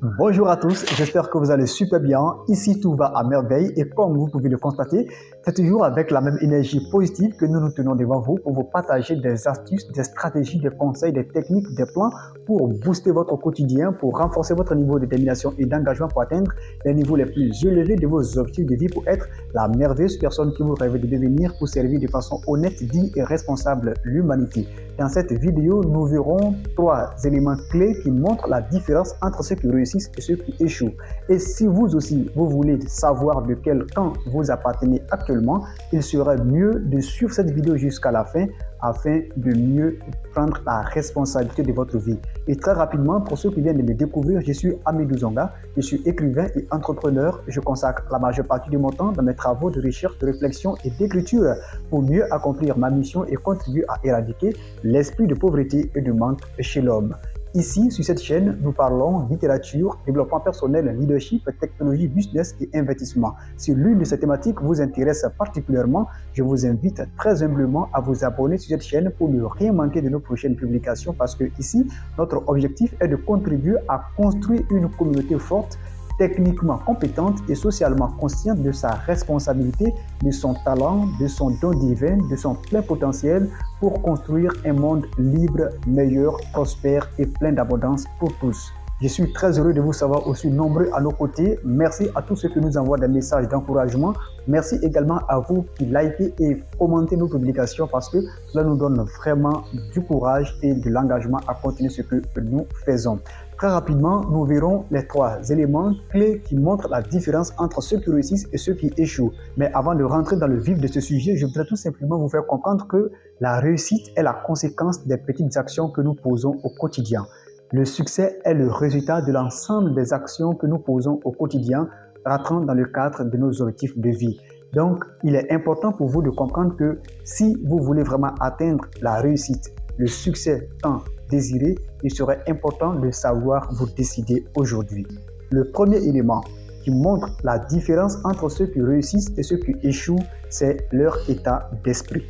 Bonjour à tous, j'espère que vous allez super bien. Ici, tout va à merveille et comme vous pouvez le constater, c'est toujours avec la même énergie positive que nous nous tenons devant vous pour vous partager des astuces, des stratégies, des conseils, des techniques, des plans pour booster votre quotidien, pour renforcer votre niveau de détermination et d'engagement pour atteindre les niveaux les plus élevés de vos objectifs de vie pour être la merveilleuse personne que vous rêvez de devenir pour servir de façon honnête, digne et responsable l'humanité. Dans cette vidéo, nous verrons 3 éléments clés qui montrent la différence entre ceux qui réussissent et ceux qui échouent. Et si vous aussi, vous voulez savoir de quel camp vous appartenez actuellement, il serait mieux de suivre cette vidéo jusqu'à la fin afin de mieux prendre la responsabilité de votre vie. Et très rapidement, pour ceux qui viennent de me découvrir, je suis Amidou Zonga, je suis écrivain et entrepreneur. Je consacre la majeure partie de mon temps dans mes travaux de recherche, de réflexion et d'écriture pour mieux accomplir ma mission et contribuer à éradiquer l'esprit de pauvreté et de manque chez l'homme. Ici, sur cette chaîne, nous parlons littérature, développement personnel, leadership, technologie, business et investissement. Si l'une de ces thématiques vous intéresse particulièrement, je vous invite très humblement à vous abonner sur cette chaîne pour ne rien manquer de nos prochaines publications parce que ici, notre objectif est de contribuer à construire une communauté forte, techniquement compétente et socialement consciente de sa responsabilité, de son talent, de son don divin, de son plein potentiel pour construire un monde libre, meilleur, prospère et plein d'abondance pour tous. Je suis très heureux de vous savoir aussi nombreux à nos côtés. Merci à tous ceux qui nous envoient des messages d'encouragement. Merci également à vous qui likez et commentez nos publications parce que cela nous donne vraiment du courage et de l'engagement à continuer ce que nous faisons. Très rapidement, nous verrons les 3 éléments clés qui montrent la différence entre ceux qui réussissent et ceux qui échouent. Mais avant de rentrer dans le vif de ce sujet, je voudrais tout simplement vous faire comprendre que la réussite est la conséquence des petites actions que nous posons au quotidien. Le succès est le résultat de l'ensemble des actions que nous posons au quotidien, rentrant dans le cadre de nos objectifs de vie. Donc, il est important pour vous de comprendre que si vous voulez vraiment atteindre la réussite, le succès tant désiré, il serait important de savoir vous décider aujourd'hui. Le premier élément qui montre la différence entre ceux qui réussissent et ceux qui échouent, c'est leur état d'esprit.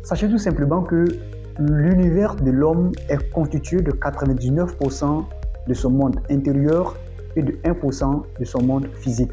Sachez tout simplement que l'univers de l'homme est constitué de 99% de son monde intérieur et de 1% de son monde physique.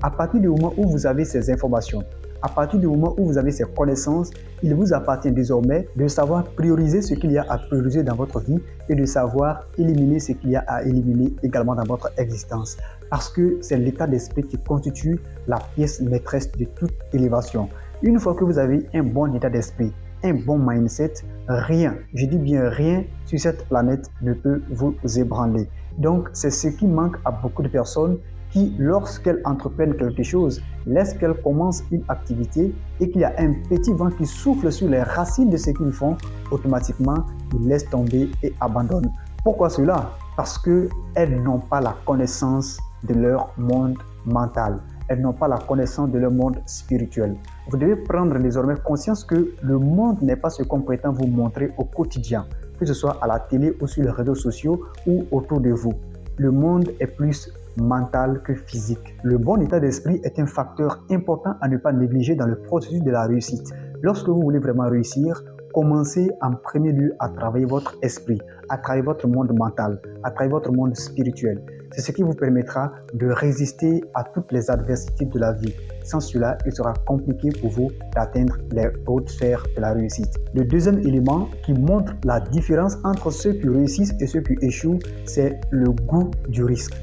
À partir du moment où vous avez ces informations, à partir du moment où vous avez ces connaissances, il vous appartient désormais de savoir prioriser ce qu'il y a à prioriser dans votre vie et de savoir éliminer ce qu'il y a à éliminer également dans votre existence. Parce que c'est l'état d'esprit qui constitue la pièce maîtresse de toute élévation. Une fois que vous avez un bon état d'esprit, un bon mindset, rien, je dis bien rien, sur cette planète ne peut vous ébranler. Donc, c'est ce qui manque à beaucoup de personnes qui, lorsqu'elles entreprennent quelque chose, lorsqu'elles commencent une activité et qu'il y a un petit vent qui souffle sur les racines de ce qu'ils font, automatiquement, ils laissent tomber et abandonnent. Pourquoi cela? Parce qu'elles n'ont pas la connaissance de leur monde mental. Elles n'ont pas la connaissance de leur monde spirituel. Vous devez prendre désormais conscience que le monde n'est pas ce qu'on prétend vous montrer au quotidien, que ce soit à la télé ou sur les réseaux sociaux ou autour de vous. Le monde est plus mental que physique. Le bon état d'esprit est un facteur important à ne pas négliger dans le processus de la réussite. Lorsque vous voulez vraiment réussir, commencez en premier lieu à travailler votre esprit, à travailler votre monde mental, à travailler votre monde spirituel. C'est ce qui vous permettra de résister à toutes les adversités de la vie. Sans cela, il sera compliqué pour vous d'atteindre les hautes sphères de la réussite. Le deuxième élément qui montre la différence entre ceux qui réussissent et ceux qui échouent, c'est le goût du risque.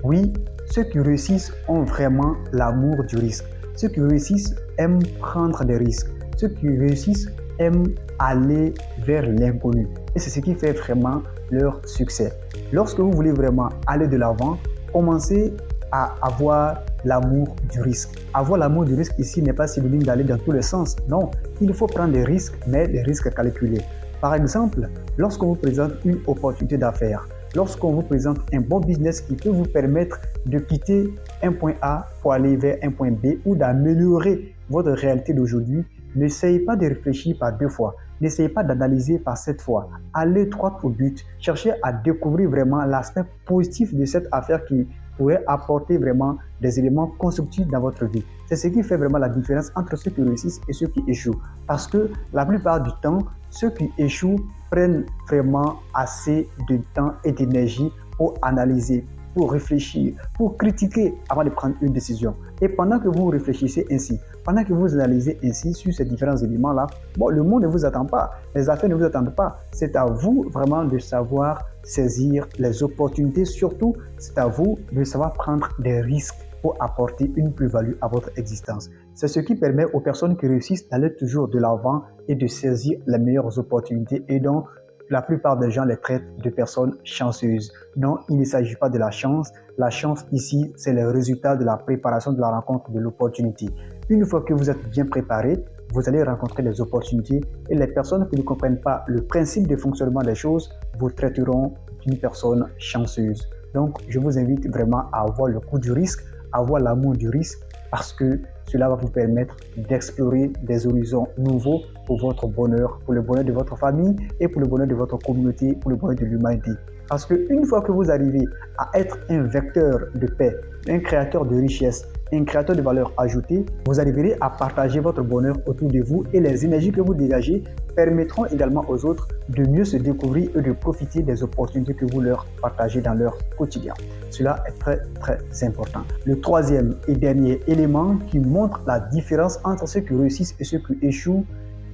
Oui, ceux qui réussissent ont vraiment l'amour du risque. Ceux qui réussissent aiment prendre des risques. Ceux qui réussissent aiment aller vers l'inconnu. Et c'est ce qui fait vraiment leur succès. Lorsque vous voulez vraiment aller de l'avant, commencez à avoir l'amour du risque. Avoir l'amour du risque ici n'est pas synonyme d'aller dans tous les sens. Non, il faut prendre des risques, mais des risques calculés. Par exemple, lorsqu'on vous présente une opportunité d'affaires, lorsqu'on vous présente un bon business qui peut vous permettre de quitter un point A pour aller vers un point B ou d'améliorer votre réalité d'aujourd'hui, n'essayez pas de réfléchir par 2 fois. N'essayez pas d'analyser par 7 fois. Allez droit au but. Cherchez à découvrir vraiment l'aspect positif de cette affaire qui pourrait apporter vraiment des éléments constructifs dans votre vie. C'est ce qui fait vraiment la différence entre ceux qui réussissent et ceux qui échouent. Parce que la plupart du temps, ceux qui échouent prennent vraiment assez de temps et d'énergie pour analyser pour réfléchir, pour critiquer avant de prendre une décision. Et pendant que vous réfléchissez ainsi, pendant que vous analysez ainsi sur ces différents éléments-là, bon, le monde ne vous attend pas, les affaires ne vous attendent pas. C'est à vous vraiment de savoir saisir les opportunités. Surtout, c'est à vous de savoir prendre des risques pour apporter une plus-value à votre existence. C'est ce qui permet aux personnes qui réussissent d'aller toujours de l'avant et de saisir les meilleures opportunités. Et donc, la plupart des gens les traitent de personnes chanceuses. Non, il ne s'agit pas de la chance. La chance ici, c'est le résultat de la préparation de la rencontre de l'opportunité. Une fois que vous êtes bien préparé, vous allez rencontrer des opportunités et les personnes qui ne comprennent pas le principe de fonctionnement des choses vous traiteront d'une personne chanceuse. Donc, je vous invite vraiment à avoir le coup du risque, à avoir l'amour du risque, parce que cela va vous permettre d'explorer des horizons nouveaux pour votre bonheur, pour le bonheur de votre famille et pour le bonheur de votre communauté, pour le bonheur de l'humanité. Parce qu'une fois que vous arrivez à être un vecteur de paix, un créateur de richesse, un créateur de valeur ajoutée, vous arriverez à partager votre bonheur autour de vous et les énergies que vous dégagez permettront également aux autres de mieux se découvrir et de profiter des opportunités que vous leur partagez dans leur quotidien. Cela est très très important. Le troisième et dernier élément qui montre la différence entre ceux qui réussissent et ceux qui échouent,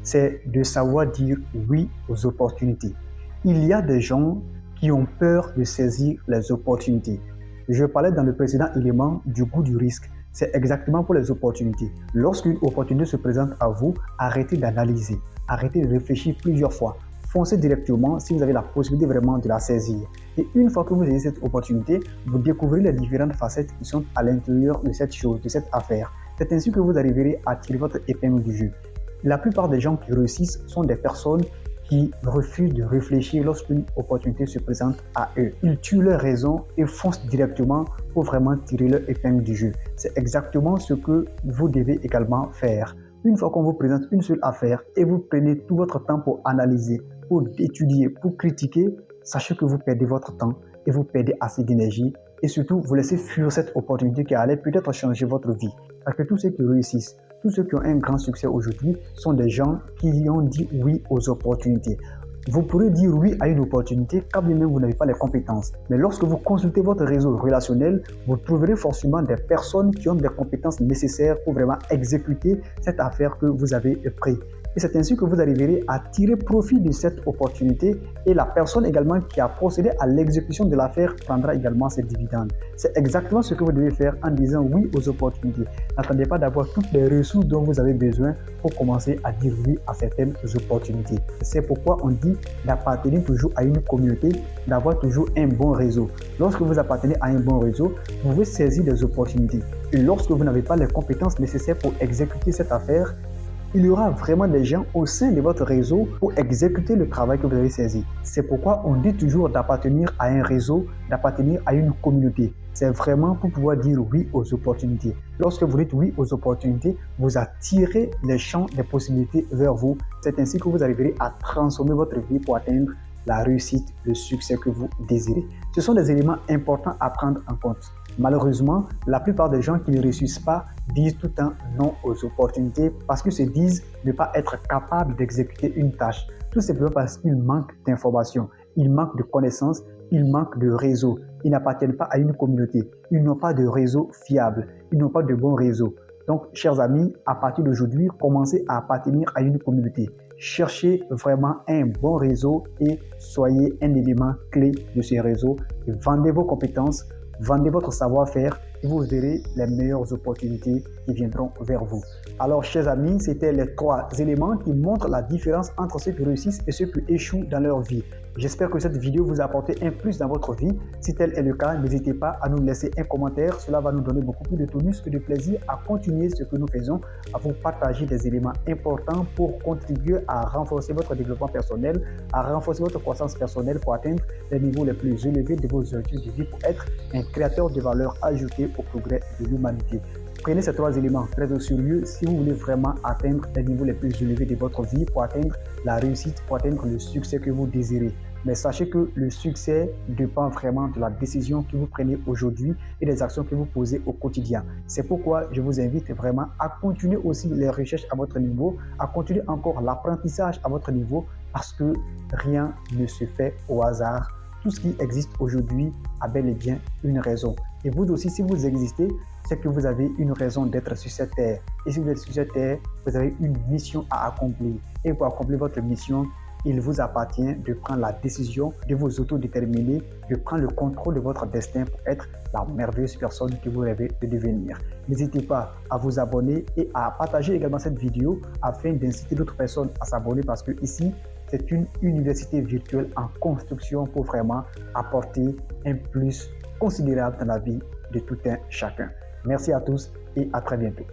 c'est de savoir dire oui aux opportunités. Il y a des gens qui ont peur de saisir les opportunités. Je parlais dans le précédent élément du goût du risque. C'est exactement pour les opportunités. Lorsqu'une opportunité se présente à vous, arrêtez d'analyser, arrêtez de réfléchir plusieurs fois. Foncez directement si vous avez la possibilité vraiment de la saisir. Et une fois que vous avez cette opportunité, vous découvrez les différentes facettes qui sont à l'intérieur de cette chose, de cette affaire. C'est ainsi que vous arriverez à tirer votre épingle du jeu. La plupart des gens qui réussissent sont des personnes qui refusent de réfléchir lorsqu'une opportunité se présente à eux. Ils tuent leur raison et foncent directement pour vraiment tirer leur épingle du jeu. C'est exactement ce que vous devez également faire. Une fois qu'on vous présente une seule affaire et vous prenez tout votre temps pour analyser, pour étudier, pour critiquer, sachez que vous perdez votre temps et vous perdez assez d'énergie et surtout vous laissez fuir cette opportunité qui allait peut-être changer votre vie. Parce que tous ceux qui réussissent, tous ceux qui ont un grand succès aujourd'hui sont des gens qui ont dit oui aux opportunités. Vous pourrez dire oui à une opportunité quand bien même vous n'avez pas les compétences. Mais lorsque vous consultez votre réseau relationnel, vous trouverez forcément des personnes qui ont des compétences nécessaires pour vraiment exécuter cette affaire que vous avez prise. Et c'est ainsi que vous arriverez à tirer profit de cette opportunité et la personne également qui a procédé à l'exécution de l'affaire prendra également ses dividendes. C'est exactement ce que vous devez faire en disant oui aux opportunités. N'attendez pas d'avoir toutes les ressources dont vous avez besoin pour commencer à dire oui à certaines opportunités. C'est pourquoi on dit d'appartenir toujours à une communauté, d'avoir toujours un bon réseau. Lorsque vous appartenez à un bon réseau, vous pouvez saisir des opportunités. Et lorsque vous n'avez pas les compétences nécessaires pour exécuter cette affaire, il y aura vraiment des gens au sein de votre réseau pour exécuter le travail que vous avez saisi. C'est pourquoi on dit toujours d'appartenir à un réseau, d'appartenir à une communauté. C'est vraiment pour pouvoir dire oui aux opportunités. Lorsque vous dites oui aux opportunités, vous attirez les champs des possibilités vers vous. C'est ainsi que vous arriverez à transformer votre vie pour atteindre la réussite, le succès que vous désirez. Ce sont des éléments importants à prendre en compte. Malheureusement, la plupart des gens qui ne réussissent pas disent tout le temps non aux opportunités parce qu'ils se disent ne pas être capables d'exécuter une tâche. Tout simplement parce qu'ils manquent d'informations, ils manquent de connaissances, ils manquent de réseau. Ils n'appartiennent pas à une communauté. Ils n'ont pas de réseau fiable. Ils n'ont pas de bon réseau. Donc, chers amis, à partir d'aujourd'hui, commencez à appartenir à une communauté. Cherchez vraiment un bon réseau et soyez un élément clé de ce réseau. Et vendez vos compétences, vendez votre savoir-faire et vous verrez les meilleures opportunités qui viendront vers vous. Alors, chers amis, c'était les 3 éléments qui montrent la différence entre ceux qui réussissent et ceux qui échouent dans leur vie. J'espère que cette vidéo vous a apporté un plus dans votre vie. Si tel est le cas, n'hésitez pas à nous laisser un commentaire. Cela va nous donner beaucoup plus de tonus et de plaisir à continuer ce que nous faisons, à vous partager des éléments importants pour contribuer à renforcer votre développement personnel, à renforcer votre croissance personnelle pour atteindre les niveaux les plus élevés de vos objectifs de vie pour être un créateur de valeur ajoutée au progrès de l'humanité. Prenez ces 3 éléments très au sérieux si vous voulez vraiment atteindre les niveaux les plus élevés de votre vie pour atteindre la réussite, pour atteindre le succès que vous désirez. Mais sachez que le succès dépend vraiment de la décision que vous prenez aujourd'hui et des actions que vous posez au quotidien. C'est pourquoi je vous invite vraiment à continuer aussi les recherches à votre niveau, à continuer encore l'apprentissage à votre niveau parce que rien ne se fait au hasard. tout ce qui existe aujourd'hui a bel et bien une raison. Et vous aussi, si vous existez, c'est que vous avez une raison d'être sur cette terre. Et si vous êtes sur cette terre, vous avez une mission à accomplir. Et pour accomplir votre mission, il vous appartient de prendre la décision, de vous autodéterminer, de prendre le contrôle de votre destin pour être la merveilleuse personne que vous rêvez de devenir. N'hésitez pas à vous abonner et à partager également cette vidéo afin d'inciter d'autres personnes à s'abonner parce que ici, c'est une université virtuelle en construction pour vraiment apporter un plus considérable dans la vie de tout un chacun. Merci à tous et à très bientôt.